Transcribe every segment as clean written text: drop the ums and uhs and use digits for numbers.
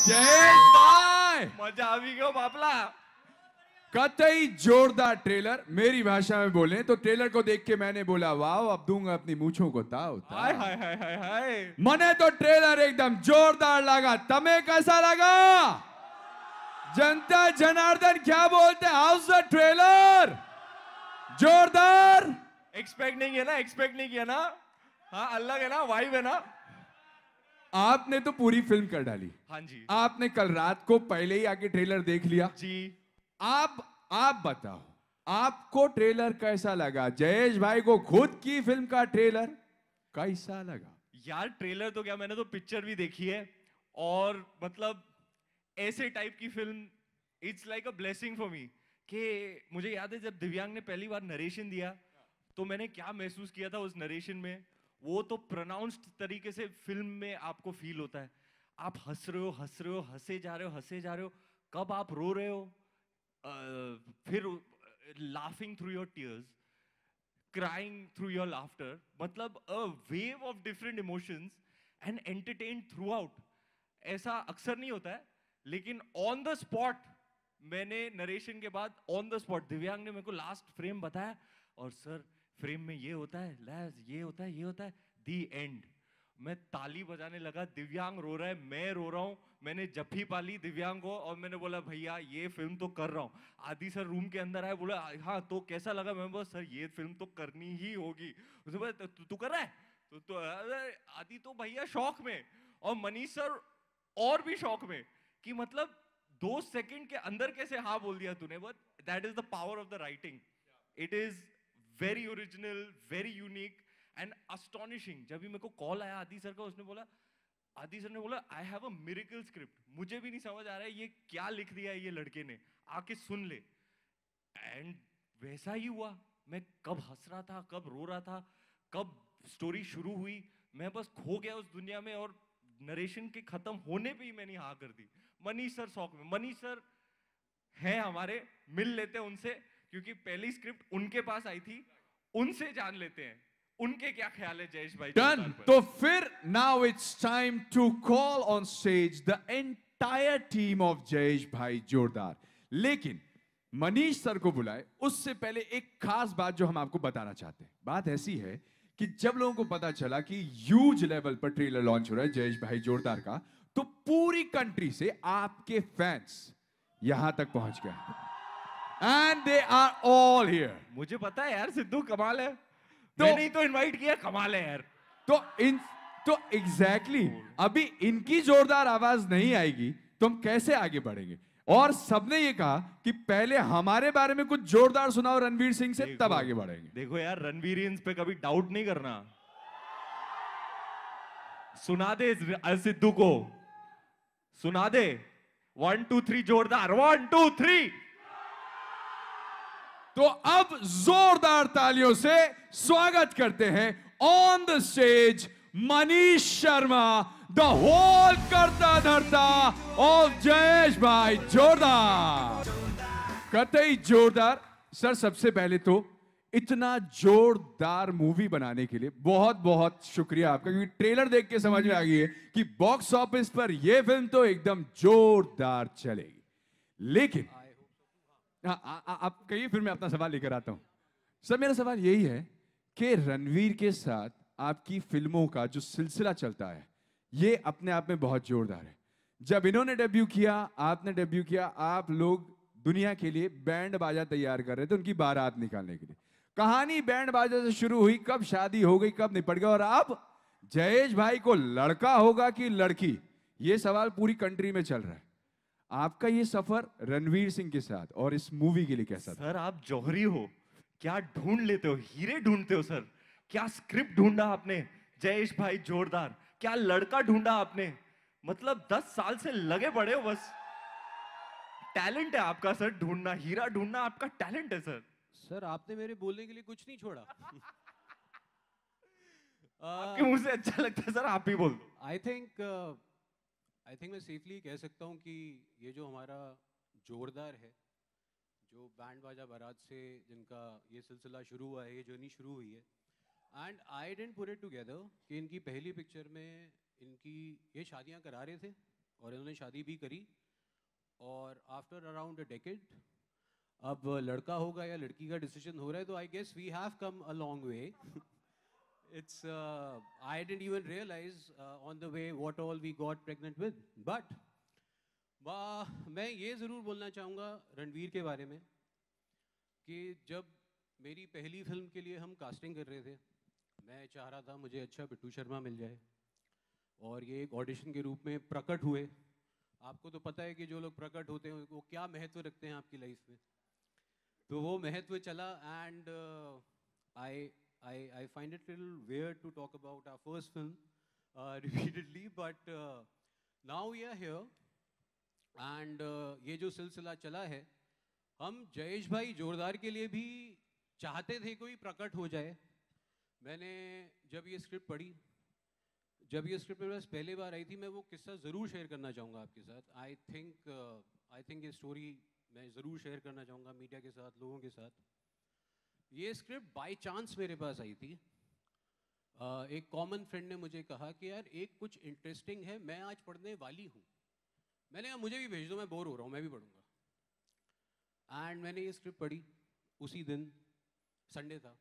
जयेश भाई मजा आ भी गयो बापला। कतई जोरदार ट्रेलर। मेरी भाषा में बोले तो ट्रेलर को देख के मैंने बोला वाह, अब दूंगा अपनी मूछों को ताव हाय हाय हाय हाय हाय। मने तो ट्रेलर एकदम जोरदार लगा। तमें कैसा लगा? जनता जनार्दन क्या बोलते? हाउस द ट्रेलर जोरदार। एक्सपेक्ट नहीं किया ना, एक्सपेक्ट नहीं किया ना। हाँ अलग है ना, वाइब है ना। आपने तो पूरी फिल्म कर डाली। हाँ जी। आपने कल रात को पहले ही आके ट्रेलर देख लिया जी। आप बताओ, आपको ट्रेलर कैसा लगा? जयेश भाई को खुद की फिल्म का ट्रेलर कैसा लगा? यार ट्रेलर तो क्या, मैंने तो पिक्चर भी देखी है और मतलब ऐसे टाइप की film it's like a blessing for me. कि मुझे याद है जब दिव्यांग ने पहली बार नरेशन दिया तो मैंने क्या महसूस किया था उस नरेशन में। वो तो प्रोनाउंस्ड तरीके से फिल्म में आपको फील होता है। आप हंस रहे हो, हंस रहे हो, हंसे जा रहे हो, हंसे जा रहे हो, कब आप रो रहे हो, फिर laughing through your tears, crying through your laughter, मतलब a wave of different emotions and entertained throughout। ऐसा अक्सर नहीं होता है, लेकिन ऑन द स्पॉट मैंने नरेशन के बाद ऑन द स्पॉट दिव्यांग ने मेरे को लास्ट फ्रेम बताया और सर फ्रेम में ये होता है, लैस ये होता है, ये होता है, दी एंड। मैं ताली बजाने लगा, दिव्यांग रो रहा है, मैं रो रहा हूँ। मैंने जफ्फी पाली दिव्यांग को और मैंने बोला भैया ये फिल्म तो कर रहा हूँ। आदि सर रूम के अंदर आए, बोला हाँ तो कैसा लगा? मैं बोला सर ये फिल्म तो करनी ही होगी। उसने बोला तू कर रहा है? तो आदि तो भैया शौक में, और मनीष सर और भी शौक में कि मतलब 2 सेकंड के अंदर कैसे हाँ बोल दिया तूने। But that is the power of the writing. It is very original, very unique and astonishing. जब भी मेरे को कॉल आया आदि सर का, उसने बोला, आदि सर ने बोला I have a miracle script, मुझे भी नहीं समझ आ रहा है ये क्या लिख दिया है ये लड़के ने, आके सुन ले। एंड वैसा ही हुआ। मैं कब हंस रहा था, कब रो रहा था, कब स्टोरी शुरू हुई, मैं बस खो गया उस दुनिया में। और नरेशन के खत्म होने पे ही मैंने हाँ कर दी। मनीष सर शौक में, मनीष सर हैं हमारे, मिल लेते हैं उनसे क्योंकि पहली स्क्रिप्ट उनके पास आई थी, उनसे जान लेते हैं उनके क्या ख्याल है जयेश भाई डन। तो फिर now it's time to call on stage the entire team of Jayesh bhai जोरदार। लेकिन मनीष सर को बुलाए उससे पहले एक खास बात जो हम आपको बताना चाहते हैं। बात ऐसी है कि जब लोगों को पता चला कि ह्यूज लेवल पर ट्रेलर लॉन्च हो रहा है जयेश भाई जोरदार का, तो पूरी कंट्री से आपके फैंस यहां तक पहुंच गए and they are all here. मुझे पता है यार सिद्धू कमाल है, तो मैंने ही तो इनवाइट किया, कमाल है यार। तो एग्जैक्टली अभी इनकी जोरदार आवाज नहीं आएगी तो हम कैसे आगे बढ़ेंगे? और सबने ये कहा कि पहले हमारे बारे में कुछ जोरदार सुनाओ रणवीर सिंह से, तब आगे बढ़ेंगे। देखो यार रणवीरियंस पे कभी डाउट नहीं करना। सुना दे सिद्धू को, सुना दे 1 2 3 जोरदार 1 2 3। तो अब जोरदार तालियों से स्वागत करते हैं on the stage Manish Sharma, the whole करता धरता ऑफ जयेश भाई जोरदार। कतई जोरदार। सर सबसे पहले तो इतना जोरदार मूवी बनाने के लिए बहुत बहुत शुक्रिया आपका, क्योंकि ट्रेलर देख के समझ में आ गई है कि बॉक्स ऑफिस पर यह फिल्म तो एकदम जोरदार चलेगी। लेकिन आप कहिए, फिर मैं अपना सवाल लेकर आता हूं। सर मेरा सवाल यही है कि रणवीर के साथ आपकी फिल्मों का जो सिलसिला चलता है ये अपने आप में बहुत जोरदार है। जब इन्होंने डेब्यू किया, आपने डेब्यू किया, आप लोग दुनिया के लिए बैंड बाजा तैयार कर रहे थे उनकी बारात निकालने के लिए। कहानी बैंड बाजा से शुरू हुई, कब शादी हो गई, कब निपट गया, और अब जयेश भाई को लड़का होगा कि लड़की, ये सवाल पूरी कंट्री में चल रहा है। आपका ये सफर रणवीर सिंह के साथ और इस मूवी के लिए कैसा था? सर आप जौहरी हो, क्या ढूंढ लेते हो, हीरे ढूंढते हो सर। क्या स्क्रिप्ट ढूंढा आपने जयेश भाई जोरदार, क्या लड़का ढूंढा आपने। मतलब 10 साल से लगे पड़े हो बस। टैलेंट है आपका सर, ढूंढना, हीरा ढूंढना आपका टैलेंट है सर। सर आपने मेरे बोलने के लिए कुछ नहीं छोड़ा। आपके मुंह से अच्छा लगता है सर, आप ही बोल दो। आई थिंक मैं सेफली कह सकता हूँ कि ये जो हमारा जोरदार है, जो बैंड बाजा बारात से जिनका ये सिलसिला शुरू हुआ है, ये जर्नी शुरू हुई है, and I didn't put it together कि इनकी पहली पिक्चर में इनकी ये शादियां करा रहे थे और इन्होंने शादी भी करी, और आफ्टर अराउंड अ डेकेड अब लड़का होगा या लड़की का डिसीजन हो रहा है, तो I guess we have come a long way. It's I didn't even realize on the way what all we got pregnant with. But मैं ये ज़रूर बोलना चाहूँगा रणवीर के बारे में कि जब मेरी पहली फिल्म के लिए हम कास्टिंग कर रहे थे, मैं चाह रहा था मुझे अच्छा बिट्टू शर्मा मिल जाए, और ये एक ऑडिशन के रूप में प्रकट हुए. आपको तो पता है कि जो लोग प्रकट होते हैं वो क्या महत्व रखते हैं आपकी लाइफ में, तो वो महत्व चला. And I find it a little weird to talk about our first film repeatedly, but now we are here, and ये जो सिलसिला चला है, हम जयेश भाई जोरदार के लिए भी चाहते थे कोई प्रकट हो जाए. मैंने जब ये स्क्रिप्ट पढ़ी, जब ये स्क्रिप्ट मेरे पास पहली बार आई थी, मैं वो किस्सा ज़रूर शेयर करना चाहूँगा आपके साथ. आई थिंक ये स्टोरी मैं ज़रूर शेयर करना चाहूँगा मीडिया के साथ, लोगों के साथ. ये स्क्रिप्ट बाय चांस मेरे पास आई थी. एक कॉमन फ्रेंड ने मुझे कहा कि यार एक कुछ इंटरेस्टिंग है, मैं आज पढ़ने वाली हूँ. मैंने कहा मुझे भी भेज दो, मैं बोर हो रहा हूँ, मैं भी पढ़ूँगा. एंड मैंने ये स्क्रिप्ट पढ़ी. उसी दिन संडे था,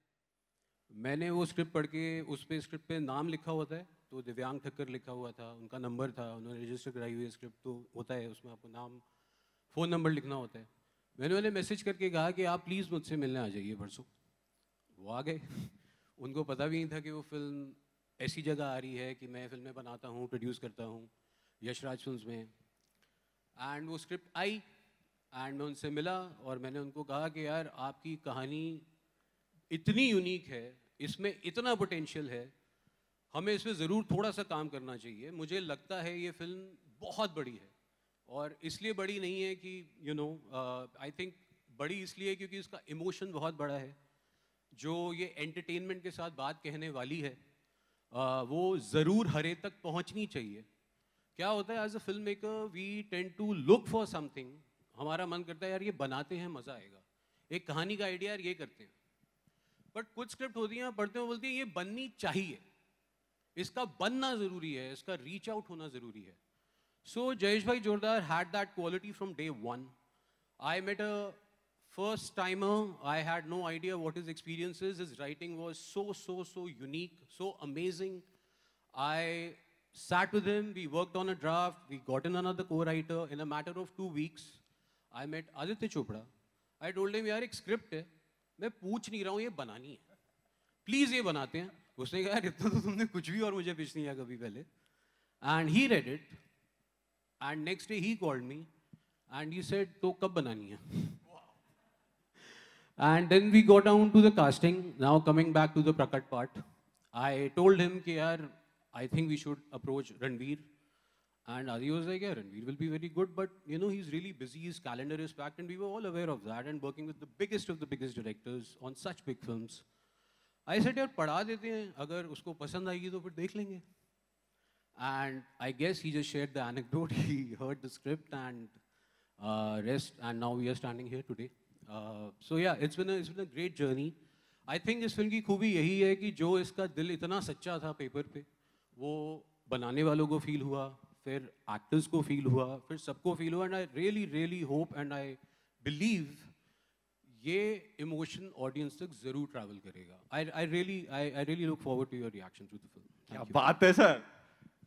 मैंने वो स्क्रिप्ट पढ़ के, उस पर स्क्रिप्ट पे नाम लिखा होता है, तो दिव्यांग ठक्कर लिखा हुआ था, उनका नंबर था, उन्होंने रजिस्टर कराई हुई स्क्रिप्ट, तो होता है उसमें आपको नाम, फ़ोन नंबर लिखना होता है. मैंने उन्हें मैसेज करके कहा कि आप प्लीज़ मुझसे मिलने आ जाइए परसों. वो आ गए. उनको पता भी नहीं था कि वो फिल्म ऐसी जगह आ रही है कि मैं फिल्में बनाता हूँ, प्रोड्यूस करता हूँ यशराज फिल्म्स में. एंड वो स्क्रिप्ट आई, एंड मैं उनसे मिला, और मैंने उनको कहा कि यार आपकी कहानी इतनी यूनिक है, इसमें इतना पोटेंशियल है, हमें इसमें ज़रूर थोड़ा सा काम करना चाहिए. मुझे लगता है ये फिल्म बहुत बड़ी है, और इसलिए बड़ी नहीं है कि यू नो, आई थिंक बड़ी इसलिए क्योंकि इसका इमोशन बहुत बड़ा है. जो ये एंटरटेनमेंट के साथ बात कहने वाली है, वो ज़रूर हरे तक पहुंचनी चाहिए. क्या होता है as a film maker, we tend to look for something. हमारा मन करता है यार ये बनाते हैं, मज़ा आएगा, एक कहानी का आइडिया यार ये करते हैं. बट कुछ स्क्रिप्ट होती हैं, पढ़ते हैं, बोलती हैं ये बननी चाहिए, इसका बनना ज़रूरी है, इसका रीच आउट होना ज़रूरी है. सो जयेश भाई जोरदार had that quality from day one. I met a first timer. I had no idea what his experience is. His writing was so unique, so amazing. I sat with him, we worked on a draft, we got in another co-writer. In a matter of 2 weeks, I met Aditya Chopra. I told him, यार एक script है, मैं पूछ नहीं रहा हूँ, ये बनानी है, प्लीज़ ये बनाते हैं. उसने कहा यार इतना तो तुमने कुछ भी और मुझे पिच नहीं किया कभी पहले. And he read it, and next day he called me, and he said, तो कब बनानी है? And then we got down to the casting. Now coming back to the Prakat part, I told him कि यार I think we should approach Ranveer. And Adi was like, yeah, Ranveer will be very good, but you know, he's really busy, his calendar is packed, and we were all aware of that, and working with the biggest of the biggest directors on such big films. I said, यार पढ़ा देते हैं, अगर उसको पसंद आएगी तो फिर देख लेंगे. And I guess he just shared the anecdote, he heard the script and rest, and now we are standing here today. So yeah, it's been a great journey. I think इस फिल्म की खूबी यही है कि जो इसका दिल इतना सच्चा था पेपर पे, वो बनाने वालों को फील हुआ, फिर एक्टर्स को फील हुआ, फिर सबको फील हुआ. And I really hope and I believe ये इमोशन ऑडियंस तक जरूर ट्रैवल करेगा. I really look forward to your reaction to the film. क्या बात है सर.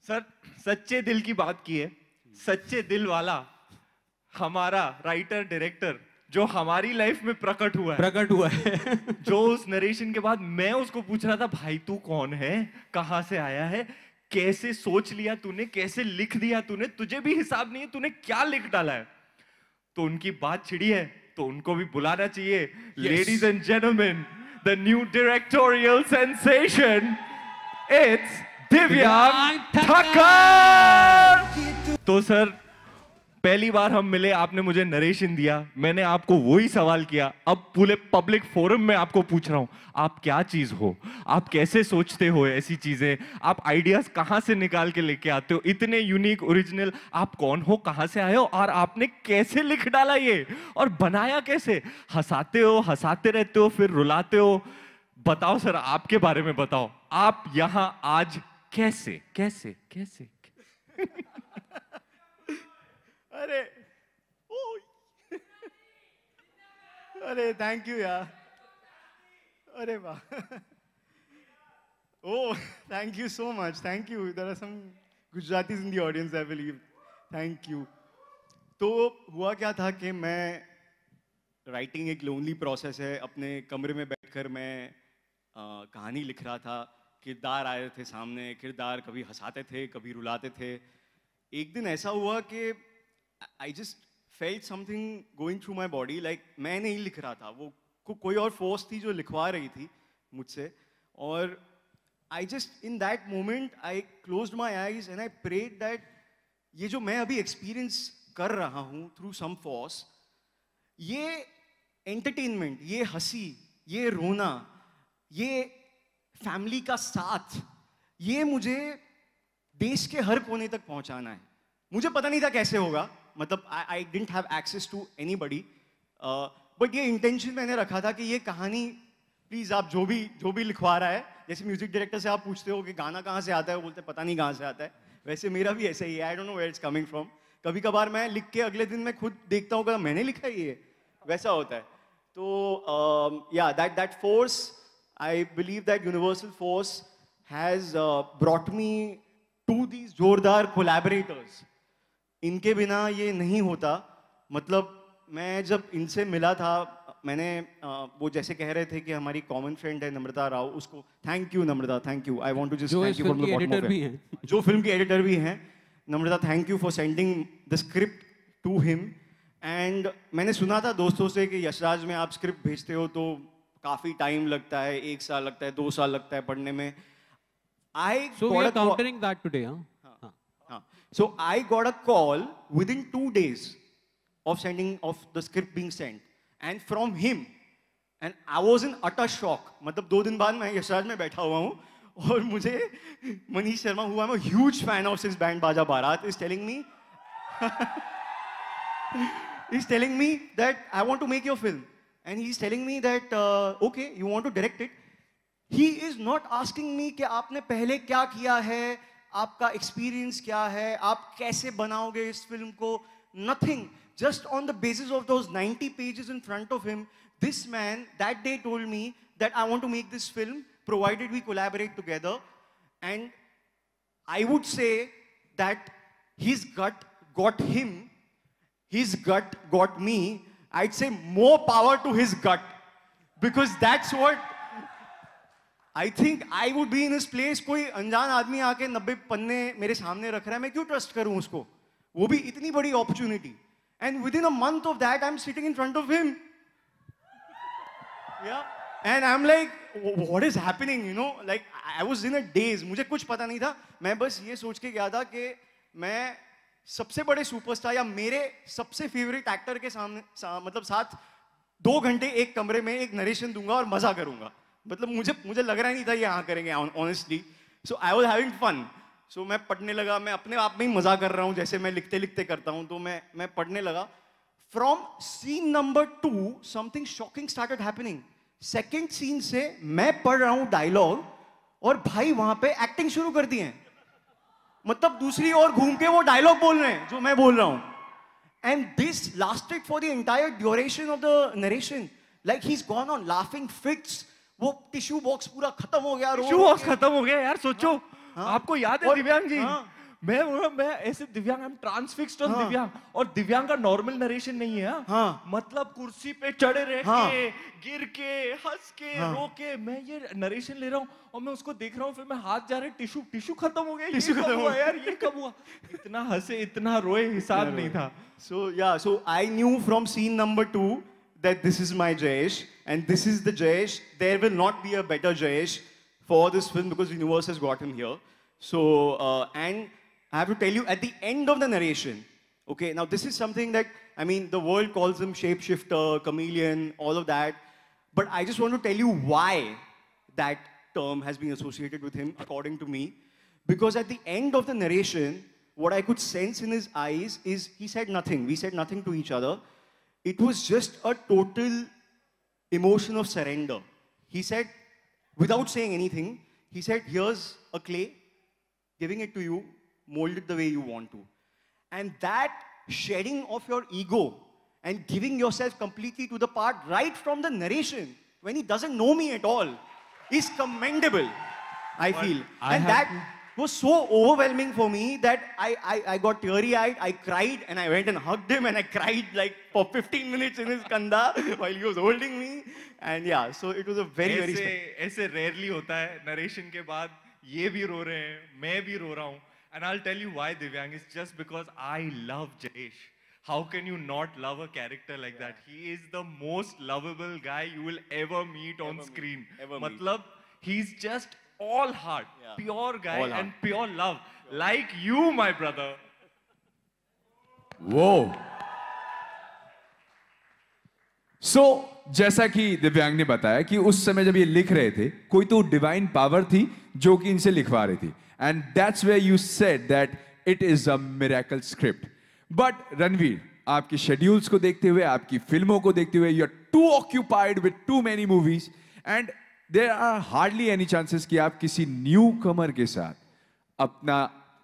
सर सच्चे दिल की बात की है, सच्चे दिल वाला हमारा राइटर डायरेक्टर जो हमारी लाइफ में प्रकट हुआ है जो उस नरेशन के बाद मैं उसको पूछ रहा था, भाई तू कौन है, कहां से आया है, कैसे सोच लिया तूने, कैसे लिख दिया तूने, तुझे भी हिसाब नहीं है तूने क्या लिख डाला है. तो उनकी बात छिड़ी है तो उनको भी बुलाना चाहिए. Ladies and gentleman, the new directorial sensation, it's दिव्यांग ठक्कर. तो सर पहली बार हम मिले, आपने मुझे नरेशन दिया, मैंने आपको वही सवाल किया, अब पूरे पब्लिक फोरम में आपको पूछ रहा हूं, आप क्या चीज हो, आप कैसे सोचते हो ऐसी चीजें, आप आइडियाज कहां से निकाल के लेके आते हो, इतने यूनिक ओरिजिनल, आप कौन हो, कहां से आए हो, और आपने कैसे लिख डाला ये, और बनाया कैसे. हंसाते हो, हंसाते रहते हो, फिर रुलाते हो. बताओ सर, आपके बारे में बताओ, आप यहां आज कैसे कैसे कैसे अरे थैंक यू यार, अरे वाह, oh thank you so much, thank you, there are some Gujaratis in the audience I believe, thank you. तो हुआ क्या था कि मैं, राइटिंग एक लोनली प्रोसेस है, अपने कमरे में बैठकर मैं कहानी लिख रहा था, किरदार आए थे सामने, किरदार कभी हंसाते थे कभी रुलाते थे. एक दिन ऐसा हुआ कि I just felt something going through my body, like मैं नहीं लिख रहा था, वो कोई और फोर्स थी जो लिखवा रही थी मुझसे. और I just in that moment I closed my eyes and I prayed that ये जो मैं अभी एक्सपीरियंस कर रहा हूँ थ्रू सम फोर्स, ये एंटरटेनमेंट, ये हंसी, ये रोना, ये फैमिली का साथ, ये मुझे देश के हर कोने तक पहुंचाना है. मुझे पता नहीं था कैसे होगा, मतलब I didn't have access to anybody, but ये इंटेंशन मैंने रखा था कि ये कहानी प्लीज आप जो भी लिखवा रहा है, जैसे म्यूजिक डायरेक्टर से आप पूछते हो कि गाना कहाँ से आता है, वो बोलते हैं पता नहीं कहाँ से आता है, वैसे मेरा भी ऐसा ही है, I don't know where it's coming from. कभी कभार मैं लिख के अगले दिन मैं खुद देखता हूँ कि मैंने लिखा है ये, वैसा होता है. तो या that force, I believe that universal force has brought me to these जोरदार कोलैबोरेटर्स. इनके बिना ये नहीं होता. मतलब मैं जब इनसे मिला था, मैंने वो जैसे कह रहे थे कि हमारी कॉमन फ्रेंड है नम्रता राव, उसको thank you Namrata, thank you, I want to just thank you from the bottom of it. जो फिल्म की एडिटर भी हैं, Namrata, thank you for sending the script to him. And मैंने सुना था दोस्तों से कि यशराज में आप स्क्रिप्ट भेजते हो तो काफी टाइम लगता है, 1 साल लगता है, 2 साल लगता है पढ़ने में. So we are countering that today, huh? So I got a call within 2 days of the script being sent, and from him, and I was in utter shock. मतलब 2 दिन बाद मैं यशराज में बैठा हुआ हूँ और मुझे Manish Sharma, who I'm a huge fan of since Band Baja Barat, is telling me that I want to make your film, and he's telling me that okay, you want to direct it. He is not asking me कि आपने पहले क्या किया है, आपका experience क्या है, आप कैसे बनाओगे इस फिल्म को. Nothing. Just on the basis of those 90 pages in front of him, this man that day told me that I want to make this film, provided we collaborate together. And I would say that his gut got him, his gut got me. I'd say more power to his gut, because that's what I think I would be in his place. कोई अनजान आदमी आके 90 पन्ने मेरे सामने रख रहा है, मैं क्यों ट्रस्ट करूं उसको, वो भी इतनी बड़ी opportunity. And within a month of that, I'm sitting in front of him. Yeah. And I'm like, what is happening? You know, like I was in a daze. मुझे कुछ पता नहीं था. मैं बस ये सोच के गया था कि मैं सबसे बड़े सुपरस्टार या मेरे सबसे फेवरेट एक्टर के सामने मतलब साथ 2 घंटे एक कमरे में एक नरेशन दूंगा और मजा करूंगा. मतलब मुझे लग रहा नहीं था ये यहाँ करेंगे honestly. So I was having fun. So मैं पढ़ने लगा, मैं अपने आप में ही मजा कर रहा हूँ जैसे मैं लिखते लिखते करता हूँ. तो मैं पढ़ने लगा. From scene number 2 something shocking started happening. Second scene से मैं पढ़ रहा हूँ डायलॉग और भाई वहां पे एक्टिंग शुरू कर दी है. मतलब दूसरी ओर घूम के वो डायलॉग बोल रहे हैं जो मैं बोल रहा हूँ. And this lasted for the entire duration of the narration. Like he is gone on laughing fits. वो टिश्यू बॉक्स पूरा खत्म हो गया. टिश्यू बॉक्स खत्म हो गया यार. सोचो आपको याद है दिव्यांग जी, मैं ऐसे दिव्यांग, आई एम ट्रांसफिक्स्ड ऑन दिव्यांग. और दिव्यांग का नॉर्मल नरेशन नहीं है. मतलब कुर्सी पे चढ़े रह के, गिर के, हंस के, रो के मैं ये नरेशन ले रहा हूँ और मैं उसको देख रहा हूँ. फिर मैं हाथ जा रहे, टिश्यू खत्म हो गया. टिश्यू खत्म हुआ यार, ये कब हुआ? इतना हंसे, इतना रोए, हिसाब नहीं था. So I knew from scene number 2 that this is my Jayesh and this is the Jayesh. There will not be a better Jayesh for this film because universe has got him here. So and I have to tell you at the end of the narration, okay, now this is something that, I mean, the world calls him shapeshifter, chameleon, all of that, but I just want to tell you why that term has been associated with him according to me. Because at the end of the narration, what I could sense in his eyes is he said nothing. We said nothing to each other. It was just a total emotion of surrender. He said, without saying anything, he said, here's a clay, giving it to you, mold it the way you want to. And that shedding of your ego and giving yourself completely to the part right from the narration when he doesn't know me at all is commendable, I feel. And that was so overwhelming for me that I got teary-eyed, I cried, and I went and hugged him, and I cried like for 15 minutes in his kanda while he was holding me. And yeah, so it was a very, very special. ऐसे rarely होता है, narration के बाद ये भी रो रहे हैं, मैं भी रो रहा हूँ. And I'll tell you why, Divyang, it's just because I love Jayesh. How can you not love a character like that? He is the most lovable guy you will ever meet on screen. Matlab, he's just all heart, pure guy all and pure love. Like you, my brother. Whoa. So, जैसा कि दिव्यांग ने बताया कि उस समय जब ये लिख रहे थे, कोई तो डिवाइन पावर थी जो कि इनसे लिखवा रही थी. And that's where you said that it is a miracle script. But Ranveer, आपकी schedules को देखते हुए, आपकी फिल्मों को देखते हुए, you're too occupied with too many movies, and there are hardly any chances कि आप किसी newcomer के साथ अपना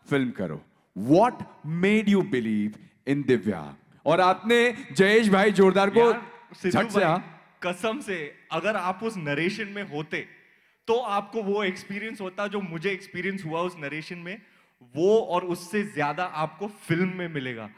फिल्म करो. What made you believe in दिव्यांग? और आपने जयेश भाई जोरदार को झट से कसम से अगर आप उस नरेशन में होते तो आपको वो एक्सपीरियंस होता जो मुझे एक्सपीरियंस हुआ उस नरेशन में, वो और उससे ज्यादा आपको फिल्म में मिलेगा.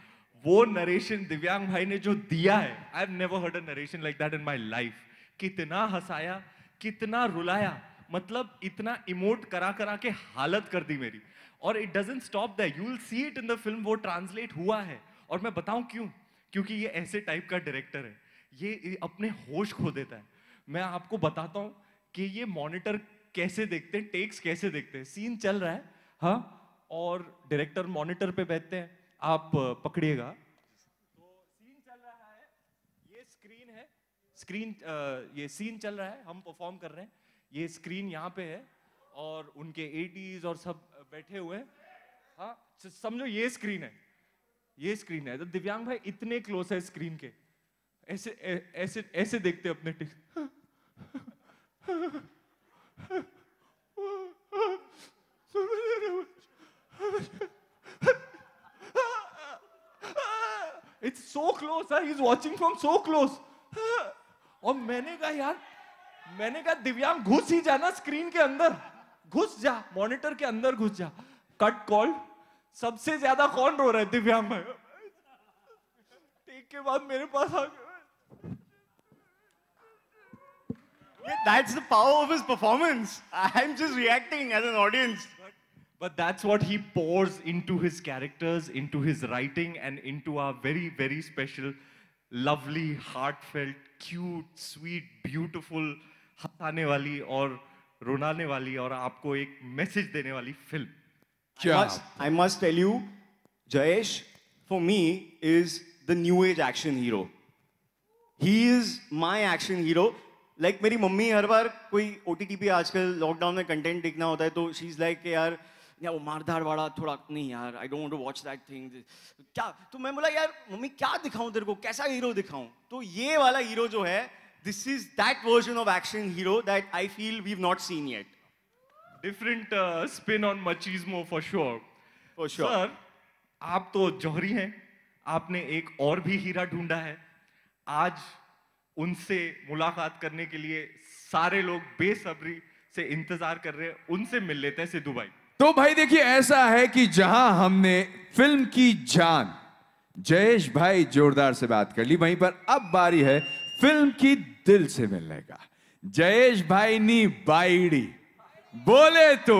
वो नरेशन दिव्यांग भाई ने जो दिया है, I have never heard a narration like that in my life. कितना हंसाया, कितना रुलाया, मतलब इतना इमोट करा करा के हालत कर दी मेरी. और it doesn't stop that, you will see it in the film. वो ट्रांसलेट हुआ है. और मैं बताऊं क्यों? क्योंकि ये ऐसे टाइप का डायरेक्टर है, ये अपने होश खो देता है. मैं आपको बताता हूं कि ये मॉनिटर कैसे देखते हैं, टेक्स कैसे देखते हैं. सीन चल रहा है, हाँ, और डायरेक्टर मॉनिटर पे बैठते हैं. आप पकड़िएगा, तो सीन चल रहा है, ये स्क्रीन है, स्क्रीन ये सीन चल रहा है, हम परफॉर्म कर रहे हैं, ये स्क्रीन यहाँ पे है और उनके एडीज और सब बैठे हुए हैं. हाँ, समझो ये स्क्रीन है, ये स्क्रीन है. तो दिव्यांग भाई इतने क्लोज है स्क्रीन के, ऐसे ऐसे ऐसे देखते अपने takes. It's so close, huh? He's watching from so close. और मैंने कहा यार, मैंने कहा दिव्यांग घुस ही जाना स्क्रीन के अंदर, घुस जा, मॉनिटर के अंदर घुस जा. Cut call. सबसे ज्यादा कौन रो रहा है? दिव्यांग भाई. टेक के बाद मेरे पास आ गया. Yeah, that's the power of his performance. I'm just reacting as an audience. But that's what he pours into his characters, into his writing, and into our very, very special, lovely, heartfelt, cute, sweet, beautiful, हंसाने वाली और रुलाने वाली और आपको एक message देने वाली film. I must tell you, Jayesh, for me, is the new age action hero. He is my action hero. Like मेरी मम्मी हर बार कोई OTT पे आजकल लॉकडाउन में कंटेंट देखना होता है तो शी इज लाइक यार वो मारधाड़ वाला थोड़ा नहीं यार, I don't want to watch that thing. क्या? तो मैं बोला यार मम्मी क्या दिखाऊं तेरे को, कैसा हीरो दिखाऊं? तो ये वाला हीरो जो है, this is that version of action hero that I feel we have not seen yet. Different spin on machismo for sure. For sure. Sir, आप तो जौहरी हैं, आपने एक और भी हीरा ढूंढा है. आज उनसे मुलाकात करने के लिए सारे लोग बेसब्री से इंतजार कर रहे हैं. उनसे मिल लेते हैं सिद्धू भाई. तो भाई देखिए, ऐसा है कि जहां हमने फिल्म की जान जयेश भाई जोरदार से बात कर ली, वहीं पर अब बारी है फिल्म की दिल से मिलने का. जयेश भाई नी बाईडी बोले तो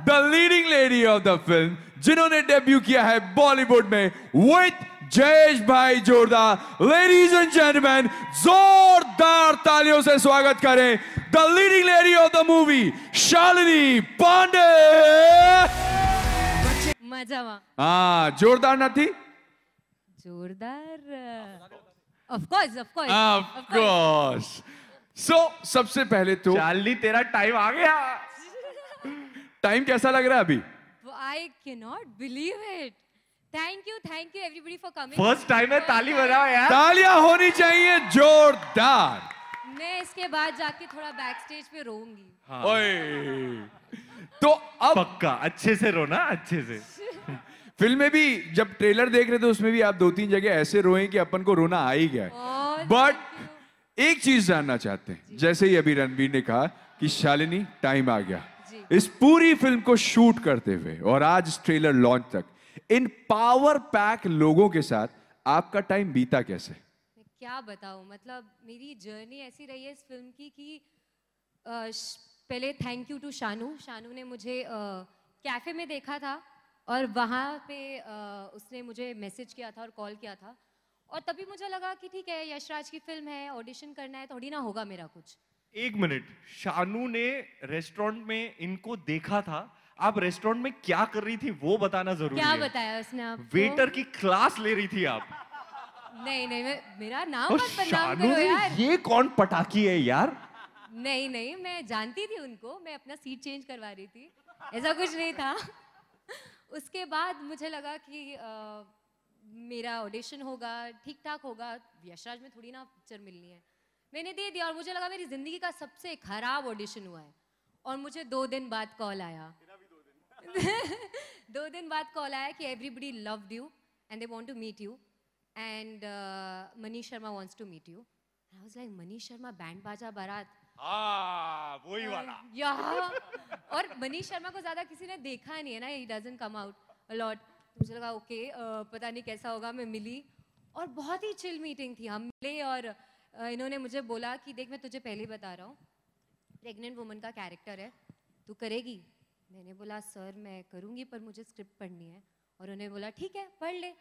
the leading lady of the film, जिन्होंने डेब्यू किया है बॉलीवुड में विद जयेश भाई जोरदार. लेडीज एंड जेंटलमैन, जोरदार तालियों से स्वागत करें the leading lady of the movie, Shalini Pandey. मजामा. हाँ, जोरदार ना थी? जोरदार. Of course, of course, of course. So सबसे पहले तो शालिनी, तेरा टाइम आ गया. टाइम कैसा लग रहा है अभी? I cannot believe it. Thank you everybody for coming. First time है, ताली बजाओ यार. तालियां होनी चाहिए जोरदार. मैं इसके बाद जाके थोड़ा बैक स्टेज पे रोऊंगी. ओए, तो अब पक्का अच्छे से रोना, अच्छे से. फिल्म में भी जब ट्रेलर देख रहे थे उसमें भी आप 2-3 जगह ऐसे रोए कि अपन को रोना आ ही गया है। बट एक चीज जानना चाहते हैं, जैसे ही अभी रणवीर ने कहा कि शालिनी टाइम आ गया इस पूरी फिल्म को शूट करते हुए और आज इस ट्रेलर लॉन्च तक, इन पावर पैक लोगों के साथ आपका टाइम बीता कैसे? मैं क्या बताऊं, मतलब मेरी जर्नी ऐसी रही है इस फिल्म की कि पहले thank you to Shanu. Shanu ने मुझे कैफे में देखा था और वहाँ पे उसने मुझे मैसेज किया था और कॉल किया था, और तभी मुझे लगा कि ठीक है यशराज की फिल्म है, ऑडिशन करना है, थोड़ी ना होगा मेरा कुछ। एक मिनट, शानू ने रेस्टोरेंट में इनको देखा था, आप रेस्टोरेंट में क्या कर रही थी वो बताना जरूरी क्या है। बताया उसने आपको? वेटर की क्लास ले रही थी आप। नहीं नहीं, मेरा नाम और मत बदनाम शानू करो यार। ये कौन पटाखी है यार? नहीं नहीं, मैं जानती थी उनको, मैं अपना सीट चेंज करवा रही थी, ऐसा कुछ नहीं था। उसके बाद मुझे लगा कि मेरा ऑडिशन होगा, ठीक ठाक होगा, यशराज में थोड़ी ना पिक्चर मिलनी है। मैंने दे दिया और मुझे लगा मेरी जिंदगी का सबसे खराब ऑडिशन हुआ है। और मुझे 2 दिन बाद कॉल आया 2 दिन बाद कॉल आया कि everybody loved you and they want to meet you and Manish Sharma wants to meet you. I was like Manish Sharma Band Baaja Baaraat, वही वाला। या और मनीष शर्मा को ज्यादा किसी ने देखा नहीं है ना, he doesn't come out a lot. मुझे लगा ओके पता नहीं कैसा होगा। मैं मिली और बहुत ही चिल मीटिंग थी। हम मिले और इन्होंने मुझे बोला कि देख मैं तुझे पहले ही बता रहा हूँ, प्रेग्नेंट वुमन का कैरेक्टर है, तू करेगी? मैंने बोला सर मैं करूँगी पर मुझे स्क्रिप्ट पढ़नी है। और उन्होंने बोला ठीक है पढ़ ले।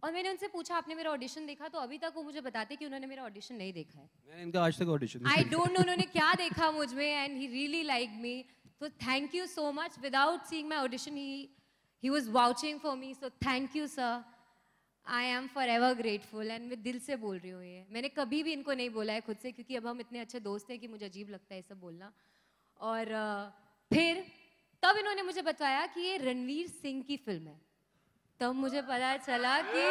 और मैंने उनसे पूछा आपने मेरा ऑडिशन देखा? तो अभी तक वो मुझे बताते कि उन्होंने मेरा ऑडिशन नहीं देखा है। मैंने इनका आज तक ऑडिशन आई डोंट नो उन्होंने क्या देखा मुझ में, and he really like me. तो thank you so much. Without seeing my audition he was vouching for me, so thank you sir. I am forever grateful and मैं दिल से बोल रही हूँ ये। मैंने कभी भी इनको नहीं बोला है खुद से, क्योंकि अब हम इतने अच्छे दोस्त हैं कि मुझे अजीब लगता है ये सब बोलना। और फिर तब इन्होंने मुझे बताया कि ये रणवीर सिंह की फिल्म है। तब मुझे पता चला कि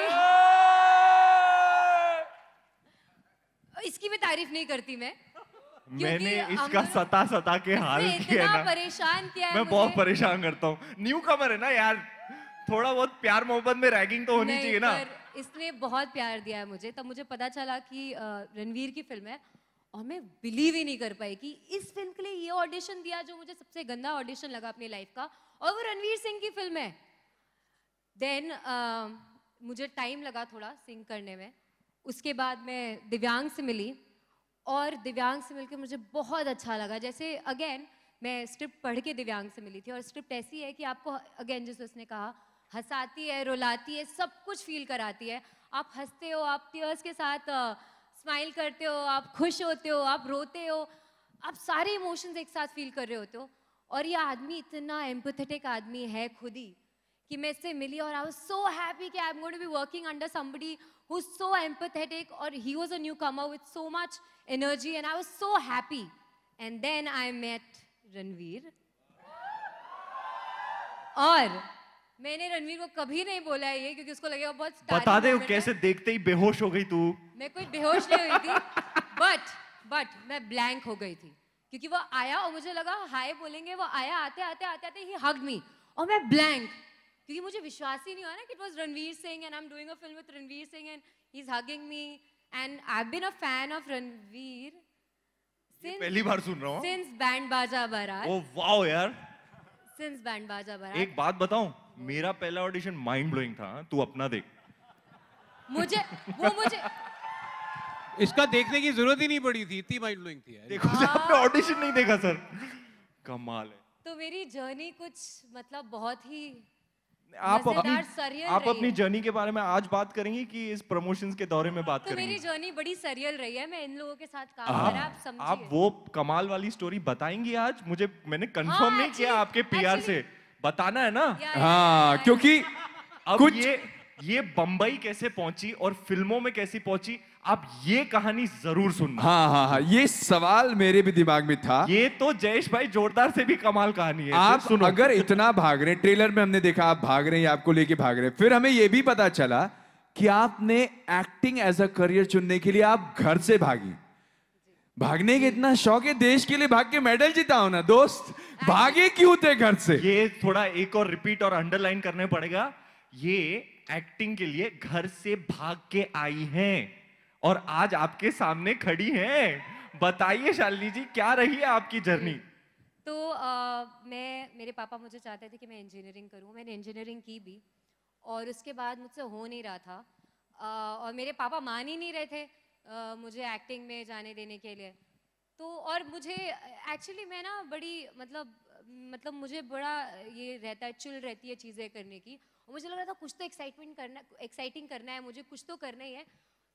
इसकी भी तारीफ नहीं करती मैंने इसका सता के हाल किया ना, परेशान किया है मैं मुझे। बहुत परेशान करता हूँ। न्यू कमर है ना यार, थोड़ा बहुत प्यार मोहब्बत में रैगिंग तो होनी चाहिए ना। पर इसने बहुत प्यार दिया है मुझे। तब मुझे पता चला कि रणवीर की फिल्म है और मैं बिलीव ही नहीं कर पाई कि इस फिल्म के लिए ये ऑडिशन दिया जो मुझे सबसे गंदा ऑडिशन लगा अपनी लाइफ का, और वो रणवीर सिंह की फिल्म है। देन मुझे टाइम लगा थोड़ा सिंग करने में। उसके बाद मैं दिव्यांग से मिली और दिव्यांग से मिलकर मुझे बहुत अच्छा लगा। जैसे अगेन मैं स्क्रिप्ट पढ़ के दिव्यांग से मिली थी और स्क्रिप्ट ऐसी है कि आपको अगेन जैसे उसने कहा हंसाती है, रुलाती है, सब कुछ फील कराती है। आप हंसते हो, आप टीयर्स के साथ स्माइल करते हो, आप खुश होते हो, आप रोते हो, आप सारे इमोशंस एक साथ फील कर रहे होते हो। और ये आदमी इतना एम्पैथेटिक आदमी है खुद ही कि मैं इससे मिली और आई वाज सो हैप्पी कि I am going to be working under somebody who is so empathetic. और he was a newcomer with so much energy and I was so happy. And then I met Ranveer और मैंने रणवीर को कभी नहीं बोला है ये, क्योंकि उसको लगेगा बहुत बता दे कैसे देखते ही बेहोश हो गई तू। मैं कोई बेहोश नहीं हुई थी बट मैं ब्लैंक हो गई थी क्योंकि वो आया और मुझे लगा हाय बोलेंगे। वो आया, आते आते ही हग्ड मी और मैं ब्लैंक, क्योंकि मुझे विश्वास ही नहीं हुआ ना कि it was Ranveer Singh and I am doing a film with Ranveer Singh and he is hugging me and I have been a fan of Ranveer पहली बार सुन रहा हूँ since Band Baaja Baaraat. Oh wow यार, सिंस बैंड बाजा बारात। एक बात बताऊं, मेरा पहला ऑडिशन माइंड ब्लोइंग था। तू अपना देख। मुझे इसका देखने की जरूरत ही नहीं पड़ी थी, इतनी माइंड ब्लोइंग थी यार। देखो आपने ऑडिशन नहीं देखा सर, कमाल है। तो मेरी जर्नी कुछ मतलब बहुत ही आप मजेदार, surreal आप रही अपनी है। जर्नी के बारे में आज बात करेंगी कि इस प्रमोशंस के दौरे में बात तो मेरी करेंगी? जर्नी बड़ी सरियल रही है। मैं इन लोगों के साथ काम करा, आप समझिए। आप वो कमाल वाली स्टोरी बताएंगी आज मुझे? मैंने कंफर्म नहीं किया आपके पीआर से, बताना है ना। हाँ, क्योंकि अब कुछ ये बंबई कैसे पहुंची और फिल्मों में कैसी पहुंची, आप ये कहानी जरूर सुनना। हाँ, ये सवाल मेरे भी दिमाग में था। ये तो जयेश भाई जोरदार से भी कमाल कहानी है। आप सुनो। अगर इतना भाग रहे, ट्रेलर में हमने देखा आप भाग रहे हैं, आपको लेके भाग रहे हैं, फिर हमें यह भी पता चला कि आपने एक्टिंग एज अ करियर चुनने के लिए आप घर से भागी। भागने के इतना शौक है, देश के लिए भाग के मेडल जीता हो ना दोस्त, भागे क्यों थे घर से? ये थोड़ा एक और रिपीट और अंडरलाइन करने पड़ेगा ये एक्टिंग के लिए घर से भाग के आई हैं और आज आपके सामने खड़ी हैं। बताइए शालिनी जी, क्या रही है आपकी जर्नी? तो मेरे पापा मुझे चाहते थे कि मैं इंजीनियरिंग करूं। मैंने इंजीनियरिंग की भी और उसके बाद मुझसे हो नहीं रहा था। और मेरे पापा मान ही नहीं रहे थे मुझे एक्टिंग में जाने देने के लिए। तो और मुझे एक्चुअली मैं ना बड़ी मतलब मुझे बड़ा ये रहता है, चिल रहती है चीज़ें करने की। और मुझे लग रहा था कुछ तो एक्साइटिंग करना है, मुझे कुछ तो करना ही है।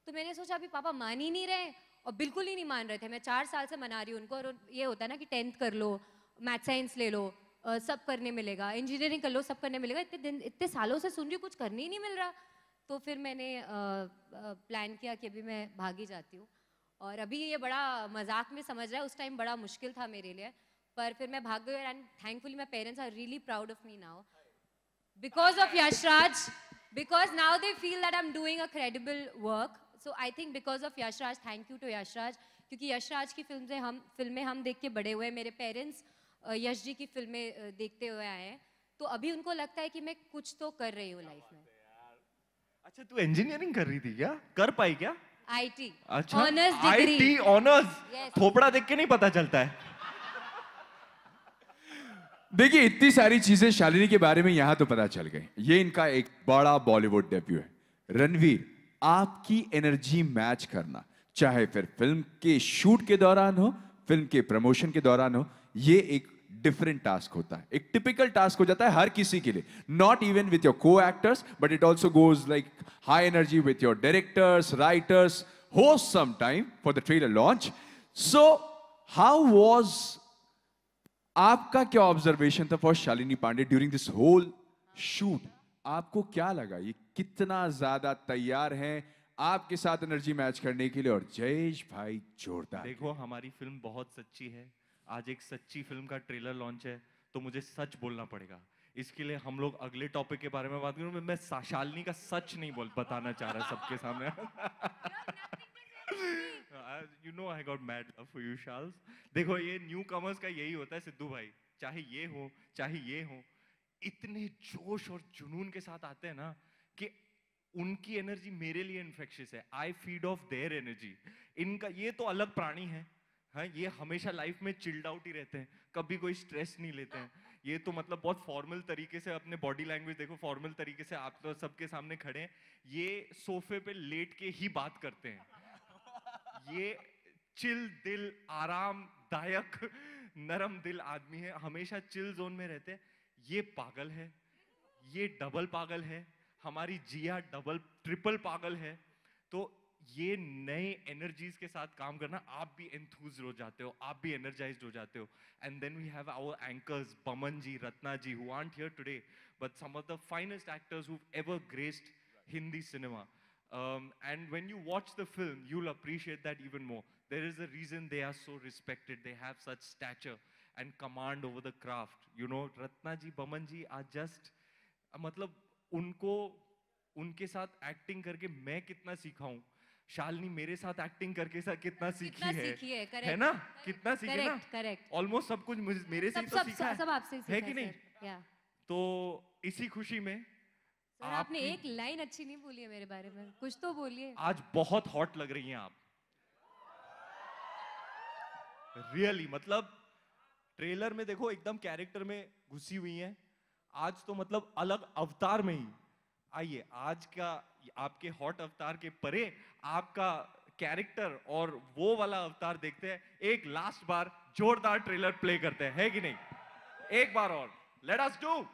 तो मैंने सोचा अभी पापा मान ही नहीं रहे और बिल्कुल ही नहीं मान रहे थे। मैं 4 साल से मना रही हूँ उनको। और ये होता है ना कि 10th कर लो, मैथ साइंस ले लो, सब करने मिलेगा, इंजीनियरिंग कर लो, सब करने मिलेगा। इतने सालों से सुन रही हूँ, कुछ करने ही नहीं मिल रहा। तो फिर मैंने प्लान किया कि अभी मैं भाग ही जाती हूँ। और अभी ये बड़ा मजाक में समझ रहा है, उस टाइम बड़ा मुश्किल था मेरे लिए, पर फिर मैं भाग गई। And thankfully my parents are really proud of me now because of Yashraj, because now they feel that I am doing a credible work. So I think because of Yashraj, thank you to Yashraj, क्योंकि यशराज की फिल्में हम देख के बड़े हुए। मेरे parents Yash ji की फिल्में देखते हुए आए हैं, तो अभी उनको लगता है कि मैं कुछ तो कर रही हूँ लाइफ में। अच्छा, तू इंजीनियरिंग कर रही थी क्या? कर पाई क्या? आईटी अच्छा, honours degree. IT honours. Yes. थोपड़ा देख के नहीं पता चलता है। देखिए, इतनी सारी चीजें शालिनी के बारे में यहां तो पता चल गई। ये इनका एक बड़ा बॉलीवुड डेब्यू है। रणवीर, आपकी एनर्जी मैच करना, चाहे फिर फिल्म के शूट के दौरान हो, फिल्म के प्रमोशन के दौरान हो, ये एक डिफरेंट टास्क होता है। एक टिपिकल टास्क हो जाता है हर किसी के लिए, not even with your co actors, but it also goes like high energy with your directors, writers, host some time for the trailer launch. So how was, आपका क्या ऑब्जर्वेशन था for Shalini Pandey during this whole shoot? आपको क्या लगा, ये कितना ज्यादा तैयार हैं आपके साथ एनर्जी मैच करने के लिए? और जयेश भाई जोरदार। देखो, हमारी फिल्म बहुत सच्ची है। आज एक सच्ची फिल्म का ट्रेलर लॉन्च है, तो मुझे सच बोलना पड़ेगा। इसके लिए हम लोग अगले टॉपिक के बारे में बात करूं। मैं शालिनी का सच नहीं बताना चाह रहा सबके सामने। You know I got mad for you, Charles. देखो, ये न्यू कमर्स का यही होता है सिद्धू भाई, चाहे ये हो चाहे ये हो, इतने जोश और जुनून के साथ आते हैं ना कि उनकी एनर्जी मेरे लिए इन्फेक्शियस है। I feed of their energy. इनका ये तो अलग प्राणी है, हाँ, ये हमेशा लाइफ में चिल्ड आउट ही रहते हैं, कभी कोई स्ट्रेस नहीं लेते हैं। ये तो मतलब बहुत फॉर्मल तरीके से, अपने बॉडी लैंग्वेज देखो, फॉर्मल तरीके से आप तो सबके सामने खड़े हैं। ये सोफे पे लेट के ही बात करते हैं। ये चिल दिल, आरामदायक, नरम दिल आदमी है, हमेशा चिल जोन में रहते हैं। ये पागल है, ये डबल पागल है, हमारी जिया डबल ट्रिपल पागल है। तो ये नए एनर्जीज के साथ काम करना, आप भी एंथुज्ड हो जाते हो, आप भी एनर्जाइज्ड हो जाते हो। And then we have our anchors Boman ji, Ratna ji, who aren't here today, but some of the finest actors who ever graced Hindi cinema. And when you watch the film, you'll appreciate that even more. There is a reason they are so respected. They have such stature and command over the craft. You know, Ratna ji, Baman ji are just, मतलब उनको, उनके साथ acting करके मैं कितना सीखा हूँ, शालिनी मेरे साथ एक्टिंग करके कितना सीखी है ना? कितना सीखी है ना? करेक्ट। ऑलमोस्ट सब कुछ मेरे से ही तो सीखा है, सब आपसे सीखा है कि नहीं? तो इसी खुशी में सर, आपने एक लाइन अच्छी नहीं बोली है मेरे बारे में, कुछ तो बोलिए। आज बहुत हॉट लग रही हैं आप, रियली। मतलब ट्रेलर में देखो एकदम कैरेक्टर में घुसी हुई हैं। आज तो मतलब अलग अवतार में ही। आइए, आज का आपके हॉट अवतार के परे आपका कैरेक्टर और वो वाला अवतार देखते हैं। एक लास्ट बार जोरदार ट्रेलर प्ले करते हैं, है कि नहीं? एक बार और, लेट अस डू।